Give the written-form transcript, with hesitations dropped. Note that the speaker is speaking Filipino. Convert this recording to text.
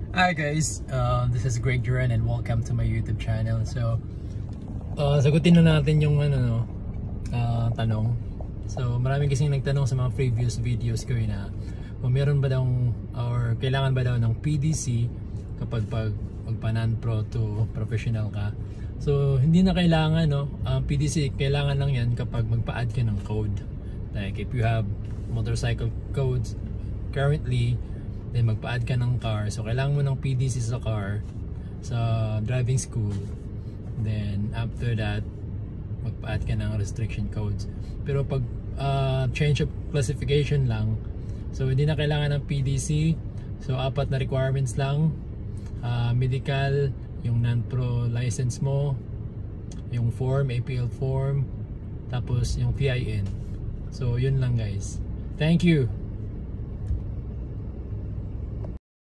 Hi guys, this is Greg Duran and welcome to my YouTube channel. So, sagutin na natin yung tanong. So, marami kasing nagtanong sa mga previous videos ko na kung meron ba daw or kailangan ba daw ng PDC kapag magpa non-pro to professional ka. So, hindi na kailangan, no? PDC, kailangan lang yan kapag magpa-add ka ng code. Like, if you have motorcycle codes currently, then magpa-add ka ng car, so kailangan mo ng PDC sa car sa driving school. Then after that, magpa-add ka ng restriction codes. Pero pag change of classification lang, so hindi na kailangan ng PDC. So 4 na requirements lang: medical, yung non-pro license mo, yung form, APL form, tapos yung PIN. So yun lang guys. Thank you.